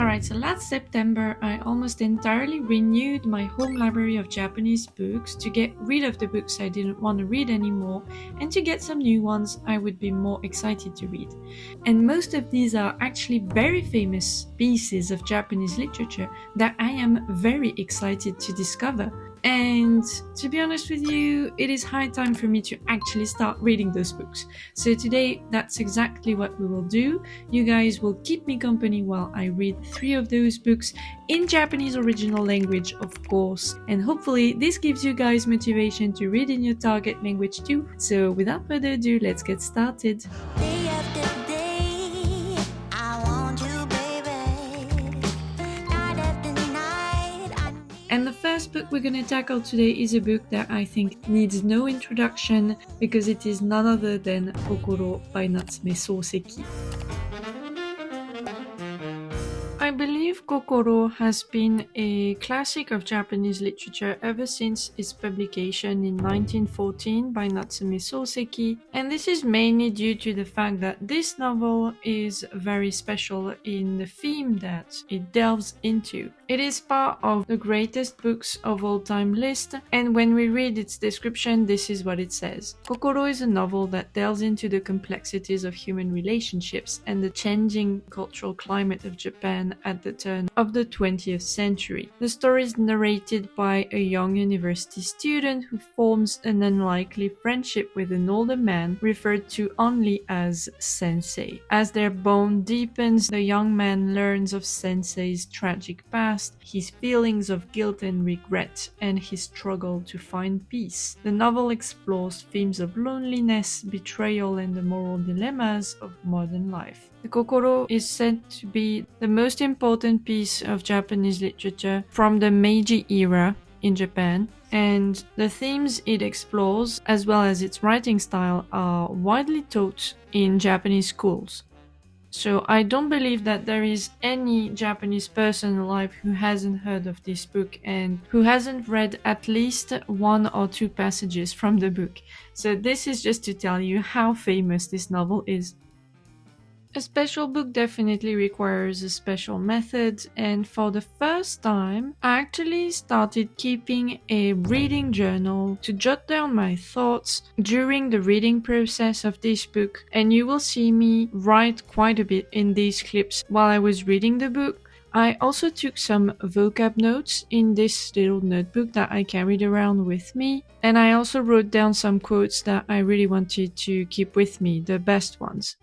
Alright, so last September I almost entirely renewed my home library of Japanese books to get rid of the books I didn't want to read anymore and to get some new ones I would be more excited to read. And most of these are actually very famous pieces of Japanese literature that I am very excited to discover. And to be honest with you, it is high time for me to actually start reading those books. So today, that's exactly what we will do. You guys will keep me company while I read 3 of those books in Japanese original language, of course. And hopefully this gives you guys motivation to read in your target language too. So without further ado, let's get started. And the first book we're gonna tackle today is a book that I think needs no introduction because it is none other than Kokoro by Natsume Soseki. I believe Kokoro has been a classic of Japanese literature ever since its publication in 1914 by Natsume Soseki, and this is mainly due to the fact that this novel is very special in the theme that it delves into. It is part of the greatest books of all time list, and when we read its description, this is what it says. Kokoro is a novel that delves into the complexities of human relationships and the changing cultural climate of Japan at the turn of the 20th century. The story is narrated by a young university student who forms an unlikely friendship with an older man referred to only as sensei. As their bond deepens, the young man learns of sensei's tragic past, his feelings of guilt and regret, and his struggle to find peace. The novel explores themes of loneliness, betrayal, and the moral dilemmas of modern life. The Kokoro is said to be the most important piece of Japanese literature from the Meiji era in Japan, and the themes it explores, as well as its writing style, are widely taught in Japanese schools. So I don't believe that there is any Japanese person alive who hasn't heard of this book and who hasn't read at least 1 or 2 passages from the book. So this is just to tell you how famous this novel is. A special book definitely requires a special method, and for the first time, I actually started keeping a reading journal to jot down my thoughts during the reading process of this book, and you will see me write quite a bit in these clips while I was reading the book. I also took some vocab notes in this little notebook that I carried around with me, and I also wrote down some quotes that I really wanted to keep with me, the best ones.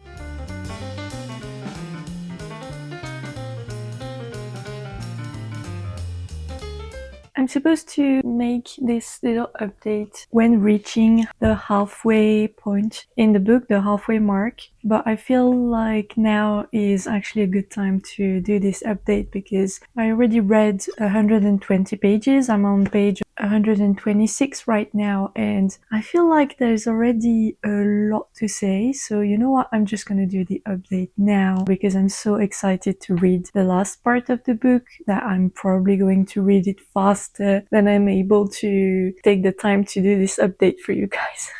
I'm supposed to make this little update when reaching the halfway point in the book, the halfway mark, but I feel like now is actually a good time to do this update because I already read 120 pages. I'm on page 126 right now, and I feel like there's already a lot to say, so you know what, I'm just gonna do the update now because I'm so excited to read the last part of the book that I'm probably going to read it faster than I'm able to take the time to do this update for you guys.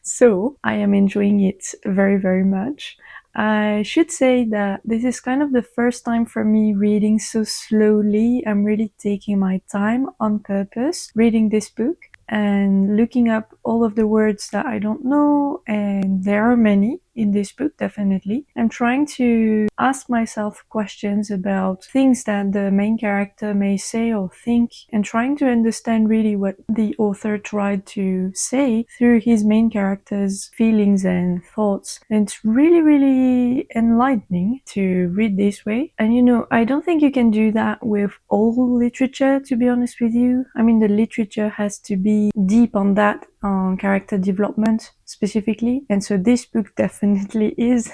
So I am enjoying it very, very much. I should say that this is kind of the first time for me reading so slowly. I'm really taking my time on purpose reading this book and looking up all of the words that I don't know, and there are many in this book, definitely. I'm trying to ask myself questions about things that the main character may say or think, and trying to understand really what the author tried to say through his main character's feelings and thoughts. And it's really, really enlightening to read this way. And you know, I don't think you can do that with all literature, to be honest with you. I mean, the literature has to be deep on that, on character development specifically, and so this book definitely is.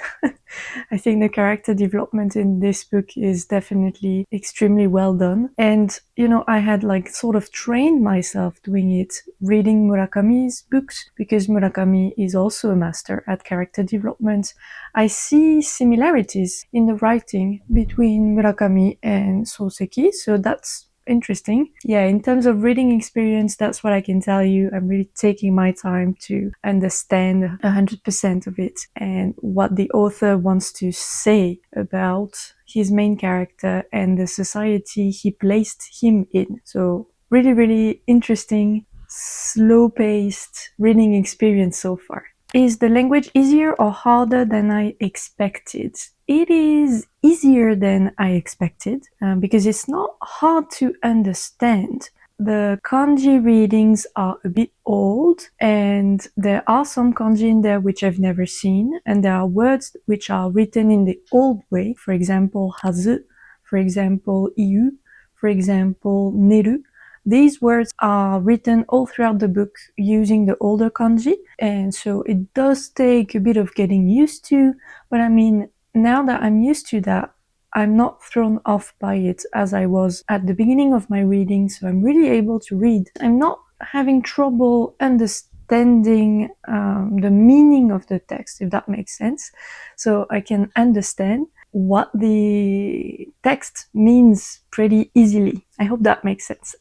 I think the character development in this book is definitely extremely well done, and you know, I had like sort of trained myself doing it, reading Murakami's books, because Murakami is also a master at character development. I see similarities in the writing between Murakami and Soseki, so that's interesting. Yeah, in terms of reading experience, that's what I can tell you. I'm really taking my time to understand 100% of it and what the author wants to say about his main character and the society he placed him in. So really, really interesting, slow-paced reading experience so far. Is the language easier or harder than I expected? It is easier than I expected because it's not hard to understand. The kanji readings are a bit old, and there are some kanji in there which I've never seen, and there are words which are written in the old way, for example, hazu, for example, iu, for example, neru. These words are written all throughout the book using the older kanji, and so it does take a bit of getting used to, but I mean, now that I'm used to that, I'm not thrown off by it as I was at the beginning of my reading, so I'm really able to read. I'm not having trouble understanding the meaning of the text, if that makes sense. So I can understand what the text means pretty easily. I hope that makes sense.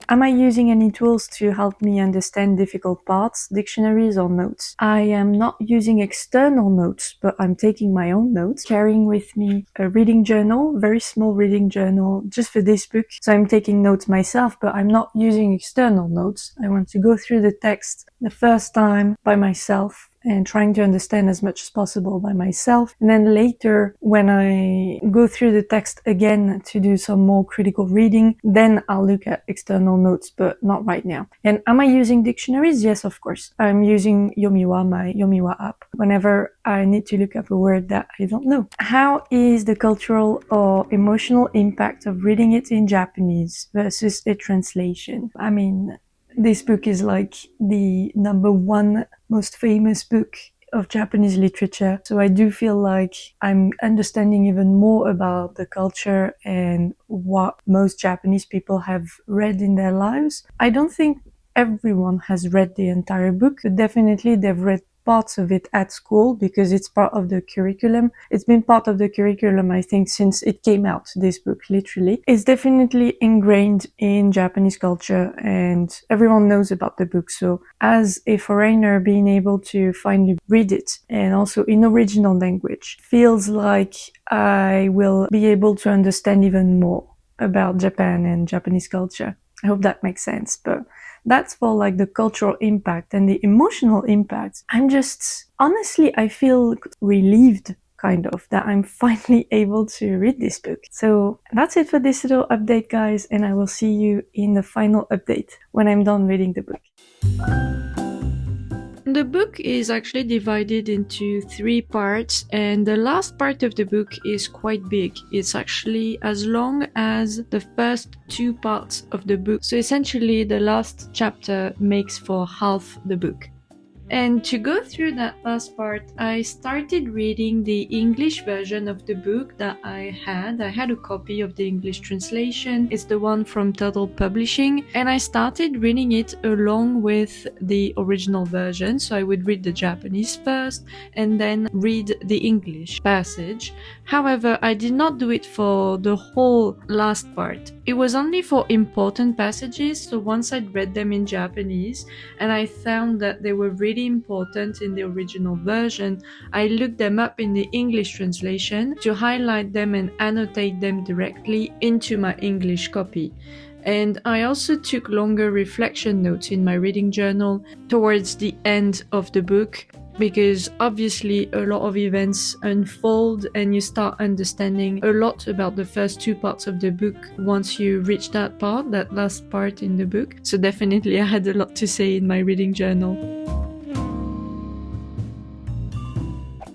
Am I using any tools to help me understand difficult parts, dictionaries or notes? I am not using external notes, but I'm taking my own notes, carrying with me a reading journal, very small reading journal, just for this book. So I'm taking notes myself, but I'm not using external notes. I want to go through the text the first time by myself and trying to understand as much as possible by myself. And then later, when I go through the text again to do some more critical reading, then I'll look at external notes, but not right now. And am I using dictionaries? Yes, of course. I'm using Yomiwa, my Yomiwa app, whenever I need to look up a word that I don't know. How is the cultural or emotional impact of reading it in Japanese versus a translation? I mean, this book is like the number one most famous book of Japanese literature. So I do feel like I'm understanding even more about the culture and what most Japanese people have read in their lives. I don't think everyone has read the entire book, but definitely they've read parts of it at school because it's part of the curriculum. It's been part of the curriculum, I think, since it came out, this book, literally. It's definitely ingrained in Japanese culture and everyone knows about the book. So as a foreigner, being able to finally read it and also in original language feels like I will be able to understand even more about Japan and Japanese culture. I hope that makes sense, but that's for like the cultural impact and the emotional impact. Honestly, I feel relieved kind of that I'm finally able to read this book. So that's it for this little update, guys, and I will see you in the final update when I'm done reading the book. The book is actually divided into 3 parts, and the last part of the book is quite big. It's actually as long as the first 2 parts of the book. So essentially, the last chapter makes for half the book. And to go through that last part, I started reading the English version of the book that I had. I had a copy of the English translation. It's the one from Turtle Publishing. And I started reading it along with the original version. So I would read the Japanese first and then read the English passage. However, I did not do it for the whole last part. It was only for important passages. So once I'd read them in Japanese and I found that they were really important in the original version, I looked them up in the English translation to highlight them and annotate them directly into my English copy. And I also took longer reflection notes in my reading journal towards the end of the book, because obviously a lot of events unfold and you start understanding a lot about the first 2 parts of the book once you reach that part, that last part in the book. So definitely I had a lot to say in my reading journal.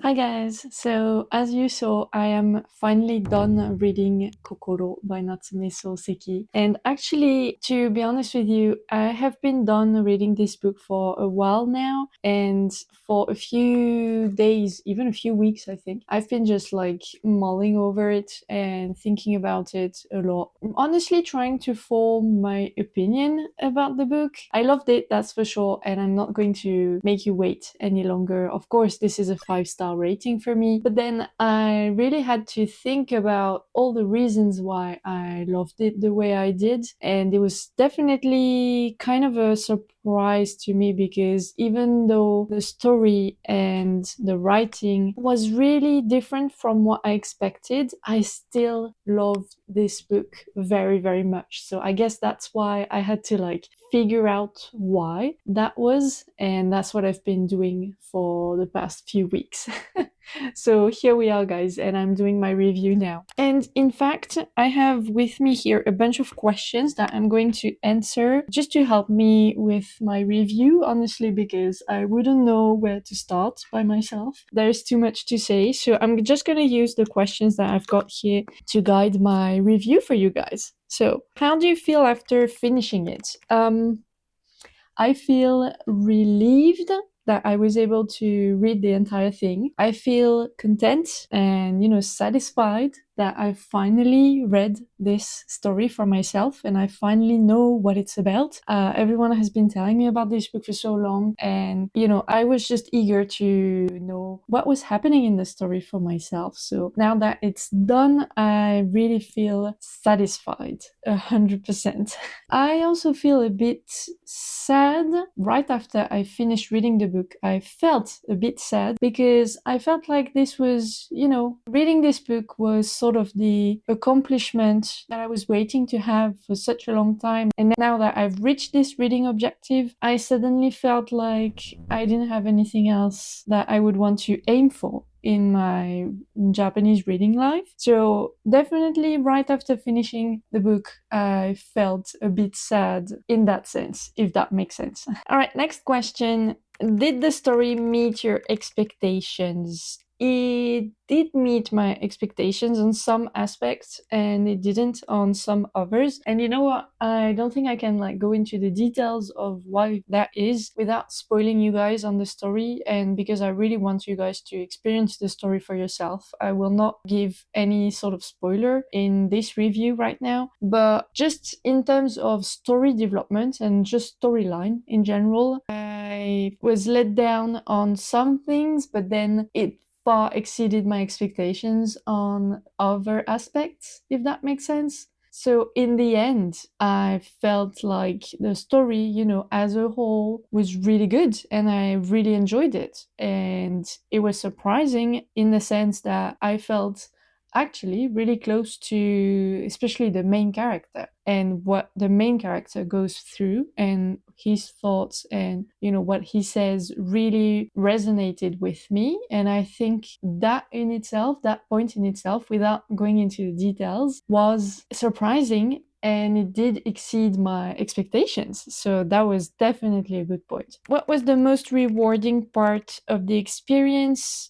Hi guys, so as you saw, I am finally done reading Kokoro by Natsume Soseki. And actually, to be honest with you, I have been done reading this book for a while now, and for a few days, even a few weeks, I think, I've been just like mulling over it and thinking about it a lot. I'm honestly trying to form my opinion about the book. I loved it, that's for sure, and I'm not going to make you wait any longer. Of course, this is a 5-star 5-star rating for me. But then I really had to think about all the reasons why I loved it the way I did. And it was definitely kind of a surprise to me, because even though the story and the writing was really different from what I expected, I still loved this book very, very much. So I guess that's why I had to figure out why that was, and that's what I've been doing for the past few weeks. So here we are, guys, and I'm doing my review now. And in fact, I have with me here a bunch of questions that I'm going to answer just to help me with my review, honestly, because I wouldn't know where to start by myself. There's too much to say, so I'm just going to use the questions that I've got here to guide my review for you guys. So, how do you feel after finishing it? I feel relieved that I was able to read the entire thing. I feel content and, satisfied that I finally read this story for myself and I finally know what it's about. Everyone has been telling me about this book for so long, and, I was just eager to know what was happening in the story for myself. So now that it's done, I really feel satisfied, 100%. I also feel a bit sad right after I finished reading the book. I felt a bit sad because I felt like this was, reading this book was sort of the accomplishment that I was waiting to have for such a long time. And now that I've reached this reading objective, I suddenly felt like I didn't have anything else that I would want to aim for in my Japanese reading life. So definitely right after finishing the book, I felt a bit sad in that sense, if that makes sense. All right, next question. Did the story meet your expectations? It did meet my expectations on some aspects and it didn't on some others. And you know what? I don't think I can go into the details of why that is without spoiling you guys on the story, and because I really want you guys to experience the story for yourself. I will not give any sort of spoiler in this review right now, but just in terms of story development and just storyline in general, I was let down on some things, but then it far exceeded my expectations on other aspects, if that makes sense. So in the end, I felt like the story, as a whole was really good and I really enjoyed it. And it was surprising in the sense that I felt actually really close to especially the main character and what the main character goes through, and his thoughts and what he says really resonated with me. And I think that point in itself, without going into the details, was surprising and it did exceed my expectations. So that was definitely a good point. What was the most rewarding part of the experience?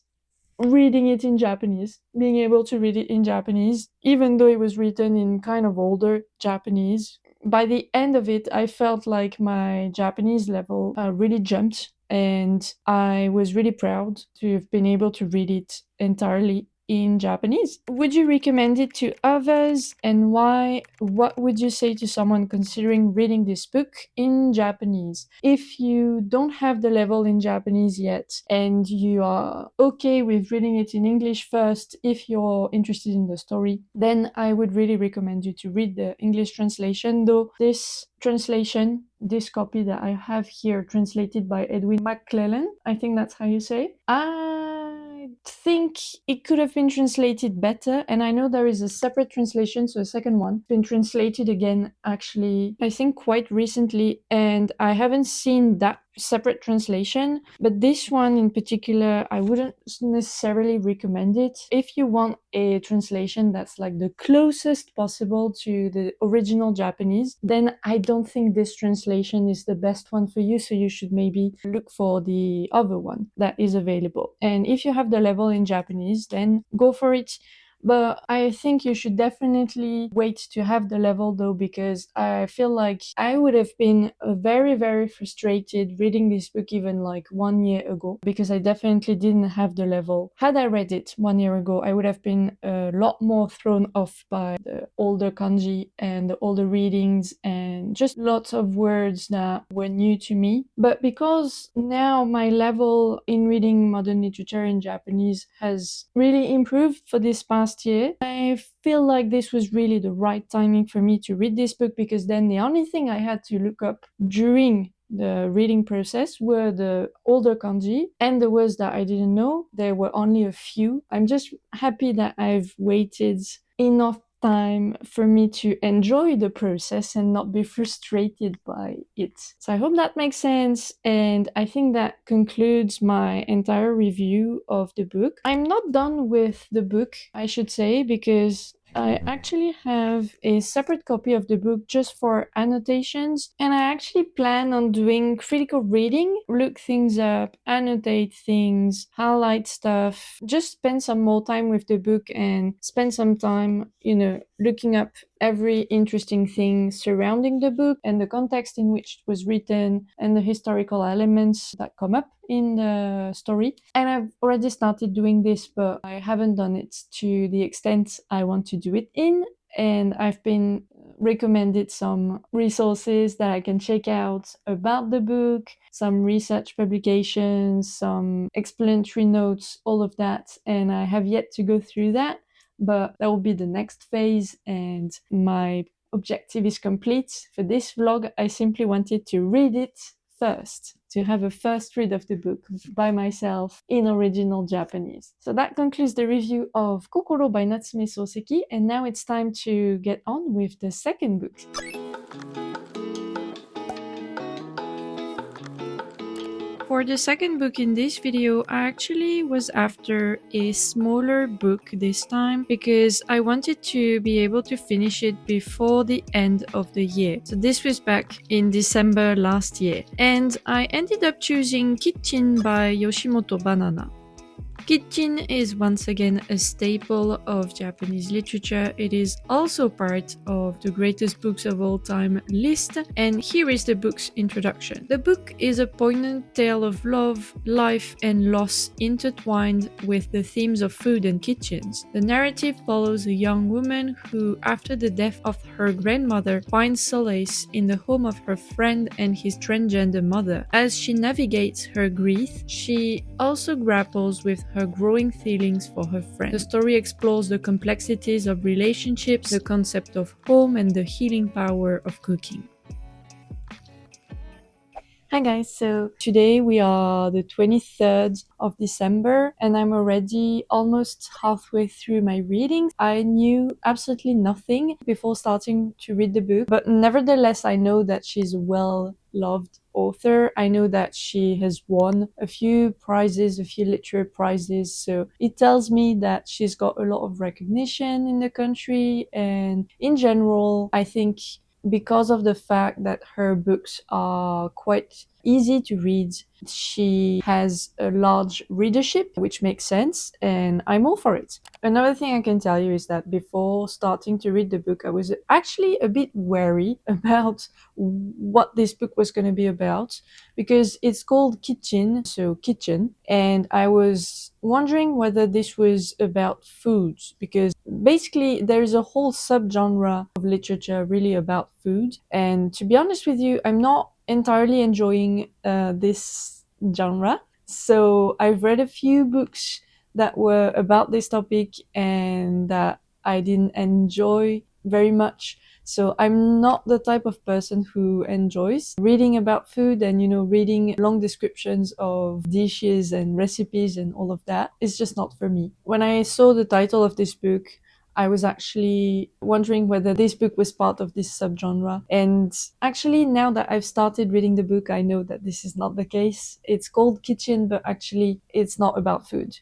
Reading it in Japanese, being able to read it in Japanese, even though it was written in kind of older Japanese. By the end of it, I felt like my Japanese level really jumped, and I was really proud to have been able to read it entirely in Japanese. Would you recommend it to others, and why? What would you say to someone considering reading this book in Japanese? If you don't have the level in Japanese yet and you are okay with reading it in English first, if you're interested in the story, then I would really recommend you to read the English translation, though this translation, this copy that I have here, translated by Edwin McClellan, I think that's how you say, I think it could have been translated better, and I know there is a separate translation, so a second one, been translated again actually, I think quite recently, and I haven't seen that separate translation, but this one in particular, I wouldn't necessarily recommend it. If you want a translation that's the closest possible to the original Japanese, then I don't think this translation is the best one for you, so you should maybe look for the other one that is available. And if you have the level in Japanese, then go for it. But I think you should definitely wait to have the level though, because I feel like I would have been very, very frustrated reading this book even like 1 year ago, because I definitely didn't have the level. Had I read it 1 year ago, I would have been a lot more thrown off by the older kanji and the older readings and just lots of words that were new to me. But because now my level in reading modern literature in Japanese has really improved for this past year, I feel like this was really the right timing for me to read this book, because then the only thing I had to look up during the reading process were the older kanji and the words that I didn't know. There were only a few. I'm just happy that I've waited enough time for me to enjoy the process and not be frustrated by it. So I hope that makes sense, and I think that concludes my entire review of the book. I'm not done with the book, I should say, because I actually have a separate copy of the book just for annotations, and I actually plan on doing critical reading, look things up, annotate things, highlight stuff, just spend some more time with the book and spend some time, looking up every interesting thing surrounding the book and the context in which it was written and the historical elements that come up in the story. And I've already started doing this, but I haven't done it to the extent I want to do it in. And I've been recommended some resources that I can check out about the book, some research publications, some explanatory notes, all of that. And I have yet to go through that, but that will be the next phase, and my objective is complete. For this vlog, I simply wanted to read it first, to have a first read of the book by myself in original Japanese. So that concludes the review of Kokoro by Natsume Soseki, and now it's time to get on with the second book. For the second book in this video, I actually was after a smaller book this time because I wanted to be able to finish it before the end of the year. So this was back in December last year, and I ended up choosing Kitchen by Yoshimoto Banana. Kichin is once again a staple of Japanese literature. It is also part of the greatest books of all time list, and here is the book's introduction. The book is a poignant tale of love, life, and loss intertwined with the themes of food and kitchens. The narrative follows a young woman who, after the death of her grandmother, finds solace in the home of her friend and his transgender mother. As she navigates her grief, she also grapples with her growing feelings for her friend. The story explores the complexities of relationships, the concept of home, and the healing power of cooking. Hi guys, so today we are the 23rd of December and I'm already almost halfway through my reading. I knew absolutely nothing before starting to read the book, but nevertheless I know that she's a well-loved author. I know that she has won a few prizes, a few literary prizes, so it tells me that she's got a lot of recognition in the country, and in general I think because of the fact that her books are quite easy to read, she has a large readership, which makes sense, and I'm all for it. Another thing I can tell you is that before starting to read the book, I was actually a bit wary about what this book was going to be about, because it's called Kitchen, so kitchen, and I was wondering whether this was about food, because basically there's a whole subgenre of literature really about food, and to be honest with you, I'm not entirely enjoying this genre. So I've read a few books that were about this topic and that I didn't enjoy very much. So I'm not the type of person who enjoys reading about food and, reading long descriptions of dishes and recipes and all of that. It's just not for me. When I saw the title of this book, I was actually wondering whether this book was part of this subgenre. And actually, now that I've started reading the book, I know that this is not the case. It's called Kitchen, but actually it's not about food,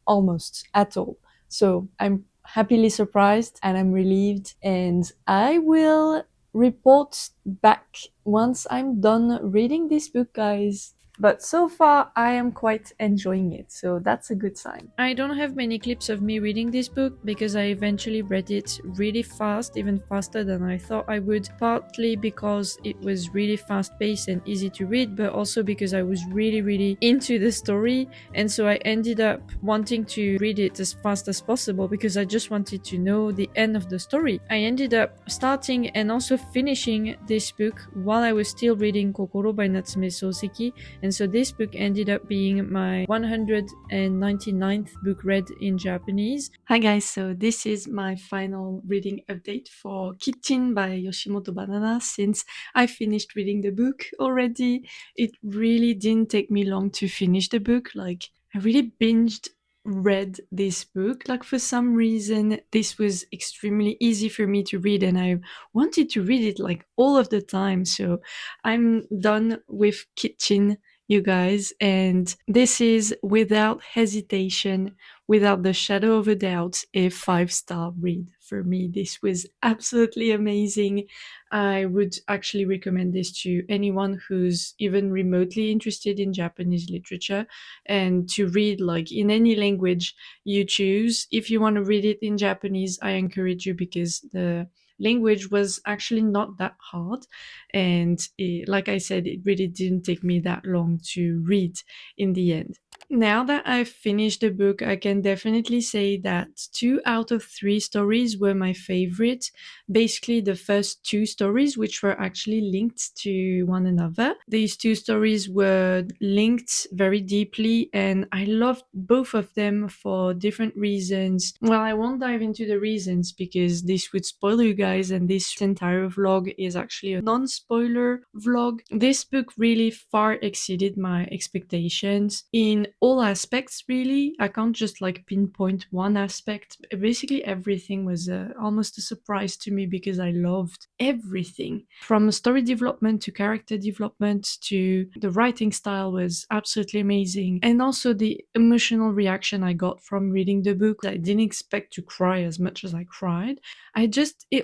almost at all. So I'm happily surprised and I'm relieved, and I will report back once I'm done reading this book, guys. But so far, I am quite enjoying it, so that's a good sign. I don't have many clips of me reading this book because I eventually read it really fast, even faster than I thought I would, partly because it was really fast-paced and easy to read, but also because I was really into the story, and so I ended up wanting to read it as fast as possible because I just wanted to know the end of the story. I ended up starting and also finishing this book while I was still reading Kokoro by Natsume Soseki, and so this book ended up being my 199th book read in Japanese. Hi guys, so this is my final reading update for Kitchen by Yoshimoto Banana since I finished reading the book already. It really didn't take me long to finish the book, like I really binged read this book. Like for some reason this was extremely easy for me to read and I wanted to read it like all of the time. So I'm done with Kitchen, you guys, and this is without hesitation, without the shadow of a doubt, a 5-star read for me. This was absolutely amazing. I would actually recommend this to anyone who's even remotely interested in Japanese literature and to read like in any language you choose. If you want to read it in Japanese, I encourage you because the language was actually not that hard, and like I said, it really didn't take me that long to read in the end. Now that I've finished the book, I can definitely say that 2 out of 3 stories were my favorite. Basically, the first 2 stories, which were actually linked to one another. These 2 stories were linked very deeply, and I loved both of them for different reasons. Well, I won't dive into the reasons because this would spoil you guys, and this entire vlog is actually a non-spoiler vlog. This book really far exceeded my expectations in all aspects, really. I can't just like pinpoint one aspect. Basically everything was almost a surprise to me because I loved everything from story development to character development to the writing style was absolutely amazing, and also the emotional reaction I got from reading the book. I didn't expect to cry as much as I cried.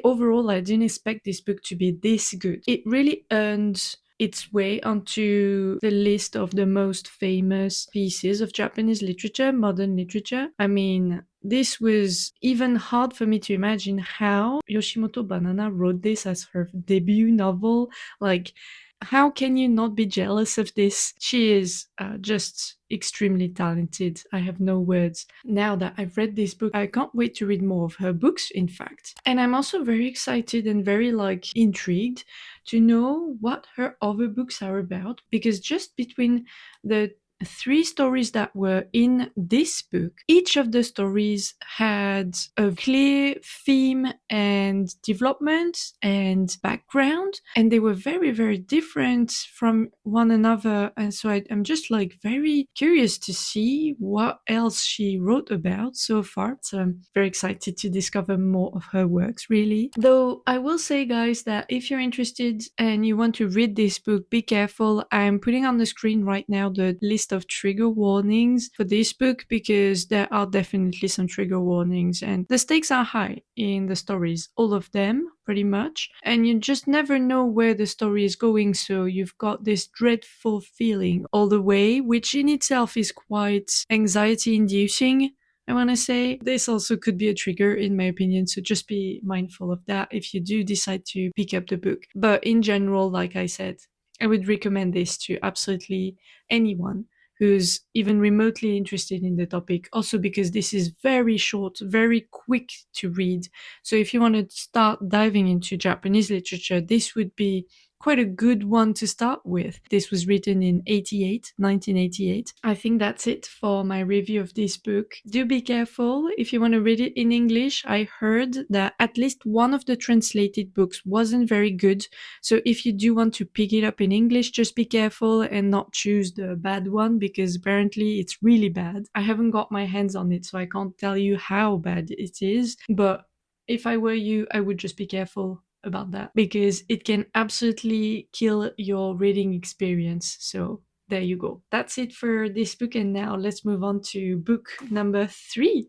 Overall I didn't expect this book to be this good. It really earned its way onto the list of the most famous pieces of Japanese literature, modern literature. I mean, this was even hard for me to imagine how Yoshimoto Banana wrote this as her debut novel. Like, how can you not be jealous of this? She is just extremely talented. I have no words. Now that I've read this book, I can't wait to read more of her books, in fact. And I'm also very excited and very intrigued to know what her other books are about, because just between the 3 stories that were in this book, each of the stories had a clear theme and development and background, and they were very different from one another. And so I'm just very curious to see what else she wrote about so far. So I'm very excited to discover more of her works, really. Though I will say, guys, that if you're interested and you want to read this book, be careful. I'm putting on the screen right now the list of trigger warnings for this book because there are definitely some trigger warnings and the stakes are high in the stories, all of them pretty much, and you just never know where the story is going, so you've got this dreadful feeling all the way, which in itself is quite anxiety inducing. I want to say this also could be a trigger in my opinion, so just be mindful of that if you do decide to pick up the book. But in general, like I said, I would recommend this to absolutely anyone who's even remotely interested in the topic, also because this is very short, very quick to read. So if you want to start diving into Japanese literature, this would be quite a good one to start with. This was written in 1988. I think that's it for my review of this book. Do be careful if you want to read it in English. I heard that at least one of the translated books wasn't very good. So if you do want to pick it up in English, just be careful and not choose the bad one because apparently it's really bad. I haven't got my hands on it, so I can't tell you how bad it is. But if I were you, I would just be careful about that because it can absolutely kill your reading experience. So there you go. That's it for this book, and now let's move on to book number 3.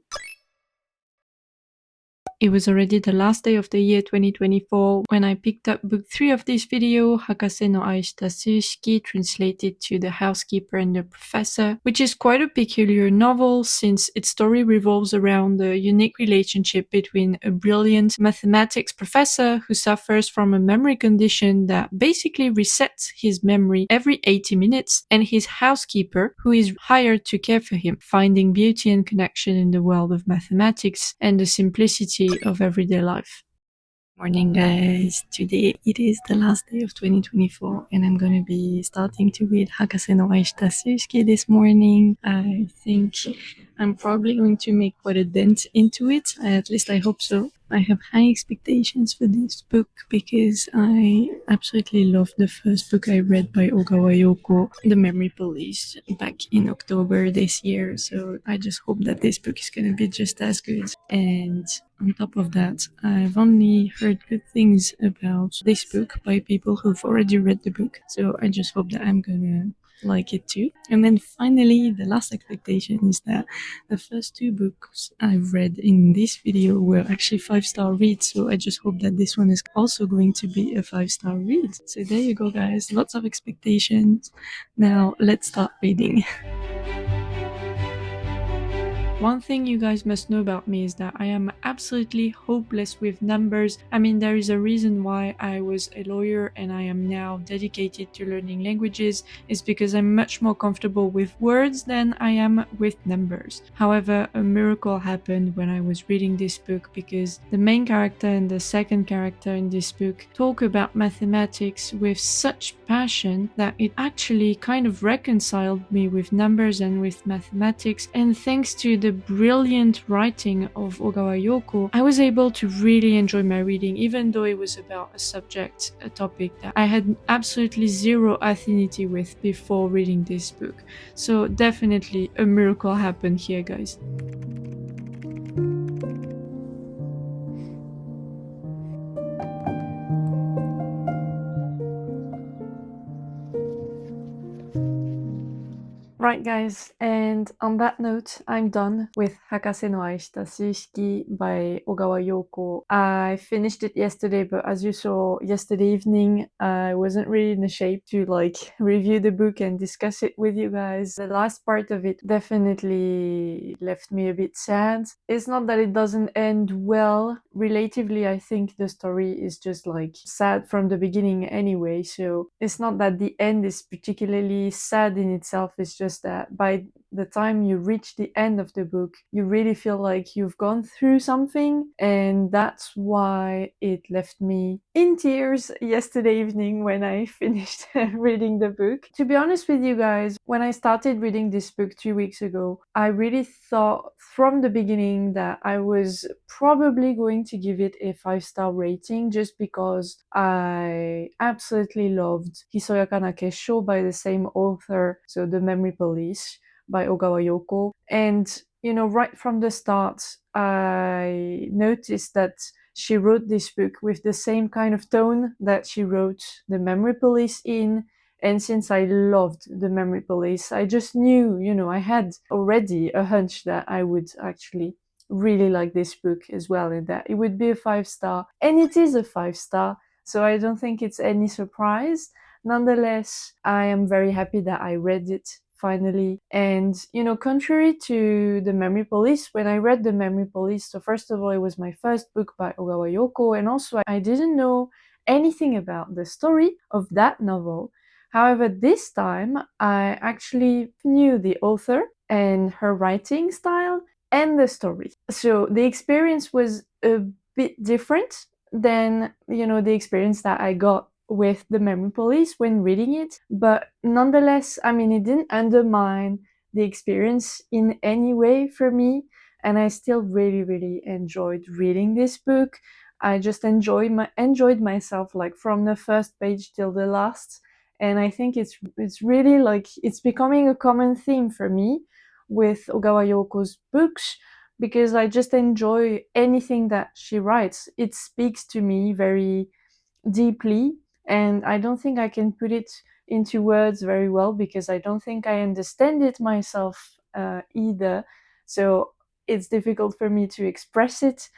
It was already the last day of the year 2024 when I picked up book 3 of this video,博士の愛した数式, translated to The Housekeeper and the Professor, which is quite a peculiar novel since its story revolves around the unique relationship between a brilliant mathematics professor who suffers from a memory condition that basically resets his memory every 80 minutes and his housekeeper who is hired to care for him, finding beauty and connection in the world of mathematics and the simplicity of everyday life. Morning guys, today it is the last day of 2024 and I'm gonna be starting to read Hakase no Aishita Sushiki this morning. I think I'm probably going to make quite a dent into it, at least I hope so. I have high expectations for this book because I absolutely love the first book I read by Ogawa Yoko, The Memory Police, back in October this year. So I just hope that this book is going to be just as good. And on top of that, I've only heard good things about this book by people who've already read the book. So I just hope that I'm going to like it too. And then finally, the last expectation is that the first 2 books I've read in this video were actually 5-star reads, so I just hope that this one is also going to be a 5-star read. So there you go guys, lots of expectations. Now let's start reading. One thing you guys must know about me is that I am absolutely hopeless with numbers. I mean, there is a reason why I was a lawyer and I am now dedicated to learning languages. It's because I'm much more comfortable with words than I am with numbers. However, a miracle happened when I was reading this book because the main character and the second character in this book talk about mathematics with such passion that it actually kind of reconciled me with numbers and with mathematics, and thanks to the brilliant writing of Ogawa Yoko, I was able to really enjoy my reading, even though it was about a topic that I had absolutely zero affinity with before reading this book. So definitely a miracle happened here, guys. Right guys, and on that note, I'm done with Hakase no Aishita Sushiki by Ogawa Yoko. I finished it yesterday, but as you saw yesterday evening, I wasn't really in the shape to review the book and discuss it with you guys. The last part of it definitely left me a bit sad. It's not that it doesn't end well. Relatively, I think the story is just sad from the beginning anyway, so it's not that the end is particularly sad in itself, it's just that by the time you reach the end of the book, you really feel like you've gone through something, and that's why it left me in tears yesterday evening when I finished reading the book. To be honest with you guys, when I started reading this book 2 weeks ago, I really thought from the beginning that I was probably going to give it a 5-star rating just because I absolutely loved Hisoyaka na Kesho by the same author, so The Memory Police by Ogawa Yoko. And, right from the start, I noticed that she wrote this book with the same kind of tone that she wrote The Memory Police in. And since I loved The Memory Police, I just knew, I had already a hunch that I would actually really like this book as well, and that it would be a 5-star. And it is a 5-star, so I don't think it's any surprise. Nonetheless, I am very happy that I read it finally. And, contrary to The Memory Police, when I read The Memory Police, so first of all, it was my first book by Ogawa Yoko, and also I didn't know anything about the story of that novel. However, this time I actually knew the author and her writing style and the story. So the experience was a bit different than, the experience that I got with The Memory Police when reading it. But nonetheless, it didn't undermine the experience in any way for me. And I still really, really enjoyed reading this book. I just enjoyed myself from the first page till the last. And I think it's really it's becoming a common theme for me with Ogawa Yoko's books, because I just enjoy anything that she writes. It speaks to me very deeply, and I don't think I can put it into words very well because I don't think I understand it myself either. So it's difficult for me to express it.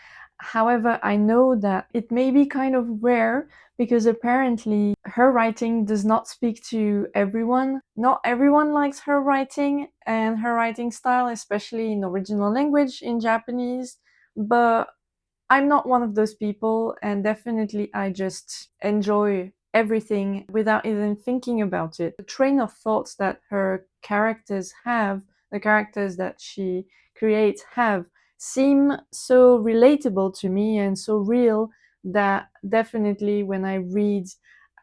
However, I know that it may be kind of rare because apparently her writing does not speak to everyone. Not everyone likes her writing and her writing style, especially in original language in Japanese. But I'm not one of those people, and definitely I just enjoy everything without even thinking about it. The train of thoughts that her characters have, the characters that she creates have, seem so relatable to me and so real that definitely when I read,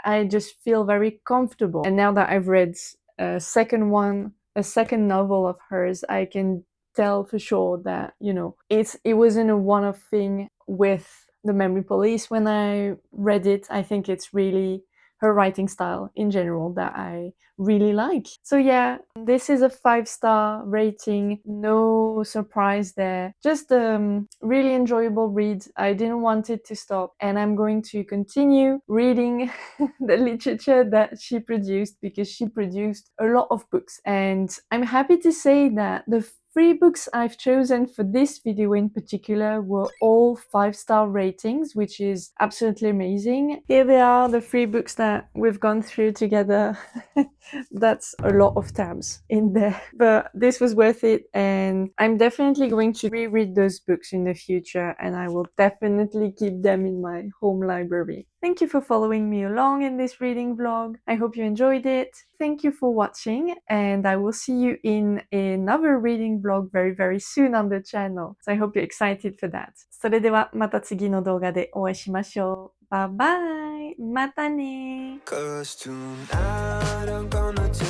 I just feel very comfortable. And now that I've read a second novel of hers, I can tell for sure that, you know, it wasn't a one-off thing with the Memory Police when I read it. I think it's really her writing style in general that I really like. So yeah, this is a 5-star rating. No surprise there. Just a really enjoyable read. I didn't want it to stop, and I'm going to continue reading the literature that she produced because she produced a lot of books. And I'm happy to say that the 3 books I've chosen for this video in particular were all 5-star ratings, which is absolutely amazing. Here they are, the 3 books that we've gone through together. That's a lot of tabs in there, but this was worth it, and I'm definitely going to reread those books in the future, and I will definitely keep them in my home library. Thank you for following me along in this reading vlog. I hope you enjoyed it. Thank you for watching, and I will see you in another reading vlog very, very soon on the channel. So I hope you're excited for that. それではまた次の動画でお会いしましょう。バイバイ。またね。 'Cause tonight I'm gonna take